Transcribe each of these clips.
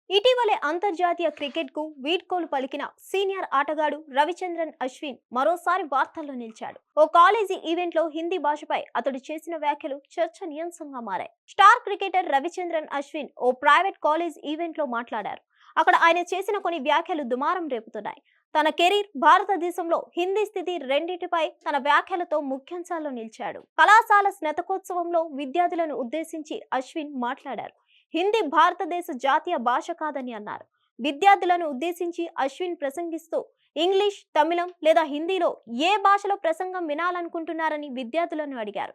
ఇటీవలే అంతర్జాతీయ క్రికెట్కు వీడ్కోలు పలికిన సీనియర్ ఆటగాడు రవిచంద్రన్ అశ్విన్ మరోసారి వార్తల్లో నిలిచాడు. ఓ కాలేజీ ఈవెంట్లో హిందీ భాషపై అతడు చేసిన వ్యాఖ్యలు చర్చనీయాంశంగా మారాయి. స్టార్ క్రికెటర్ రవిచంద్రన్ అశ్విన్ ఓ ప్రైవేట్ కాలేజ్ ఈవెంట్లో మాట్లాడారు. అక్కడ ఆయన చేసిన కొన్ని వ్యాఖ్యలు దుమారం రేపుతున్నాయి. తన కెరీర్, భారతదేశంలో హిందీ స్థితి రెండింటిపై తన వ్యాఖ్యలతో ముఖ్యాంశాల్లో నిలిచాడు. కళాశాల స్నాతకోత్సవంలో విద్యార్థులను ఉద్దేశించి అశ్విన్ మాట్లాడారు. హిందీ భారతదేశ జాతీయ భాష కాదని అన్నారు. విద్యార్థులను ఉద్దేశించి అశ్విన్ ప్రసంగిస్తూ ఇంగ్లీష్, తమిళం లేదా హిందీలో ఏ భాషలో ప్రసంగం వినాలనుకుంటున్నారని విద్యార్థులను అడిగారు.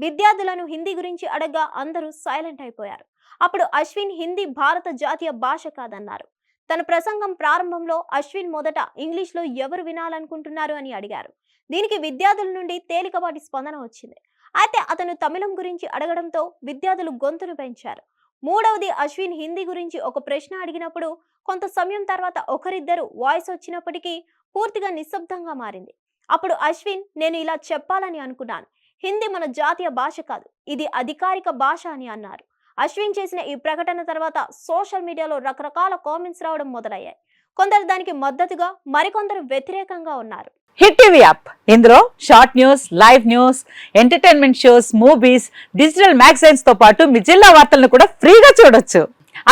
విద్యార్థులను హిందీ గురించి అడగ్గా అందరూ సైలెంట్ అయిపోయారు. అప్పుడు అశ్విన్ హిందీ భారత జాతీయ భాష కాదన్నారు. తన ప్రసంగం ప్రారంభంలో అశ్విన్ మొదట ఇంగ్లీష్లో ఎవరు వినాలనుకుంటున్నారు అని అడిగారు. దీనికి విద్యార్థుల నుండి తేలికపాటి స్పందన వచ్చింది. అయితే అతను తమిళం గురించి అడగడంతో విద్యార్థులు గొంతును పెంచారు. మూడవది అశ్విన్ హిందీ గురించి ఒక ప్రశ్న అడిగినప్పుడు కొంత సమయం తర్వాత ఒకరిద్దరు వాయిస్ వచ్చినప్పటికీ పూర్తిగా నిశ్శబ్దంగా మారింది. అప్పుడు అశ్విన్, నేను ఇలా చెప్పాలని అనుకున్నాను, హిందీ మన జాతీయ భాష కాదు, ఇది అధికారిక భాష అని అన్నారు. అశ్విన్ చేసిన ఈ ప్రకటన తర్వాత సోషల్ మీడియాలో రకరకాల కామెంట్స్ రావడం మొదలయ్యాయి. కొందరు దానికి మద్దతుగా, మరికొందరు వ్యతిరేకంగా ఉన్నారు. హిట్ టీవీ యాప్, ఇందులో short news, live news, entertainment shows, movies, digital magazines తో పాటు మీ జిల్లా వార్తలను కూడా ఫ్రీగా చూడొచ్చు.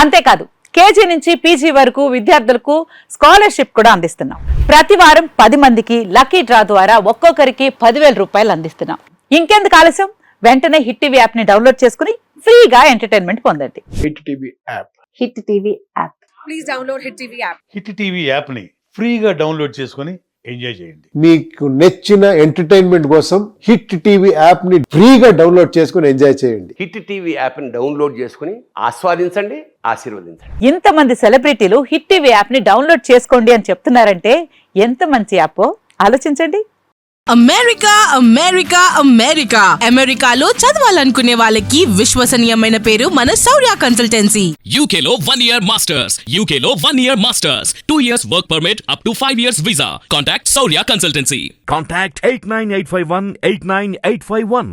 అంతేకాదు, కేజీ నుంచి పీజీ వరకు విద్యార్థులకు స్కాలర్షిప్ కూడా అందిస్తున్నాం. ప్రతి వారం 10 మందికి లక్కీ డ్రా ద్వారా ఒక్కొక్కరికి 10,000 రూపాయలు అందిస్తున్నాం. ఇంకెందుకు ఆలస్యం, వెంటనే హిట్ టీవీ యాప్ ని డౌన్లోడ్ చేసుకుని ఫ్రీగా ఎంటర్టైన్మెంట్ పొందండి. Hit TV app. Hit TV app. Please download hit TV app. Hit TV app ని ఫ్రీగా డౌన్లోడ్ చేసుకొని ఎంజాయ్ చేయండి. మీకు నచ్చిన ఎంటర్టైన్మెంట్ కోసం హిట్ టీవీ యాప్ ని ఫ్రీగా డౌన్లోడ్ చేసుకొని ఎంజాయ్ చేయండి. హిట్ టీవీ యాప్ ని డౌన్లోడ్ చేసుకుని ఆస్వాదించండి, ఆశీర్వదించండి. ఇంతమంది సెలబ్రిటీలు హిట్ టీవీ యాప్ ని డౌన్లోడ్ చేసుకోండి అని చెప్తున్నారంటే ఎంత మంచి యాప్ ఆలోచించండి. అమెరికా అమెరికా అమెరికా అమెరికాలో చదవాలనుకునే వాళ్ళకి విశ్వసనీయమైన పేరు మన శౌర్య కన్సల్టెన్సీ. UK లో 1 year masters. UK లో 1 year masters. 2 years work permit up to 5 years visa. Contact Saurya Consultancy. Contact 89851 89851.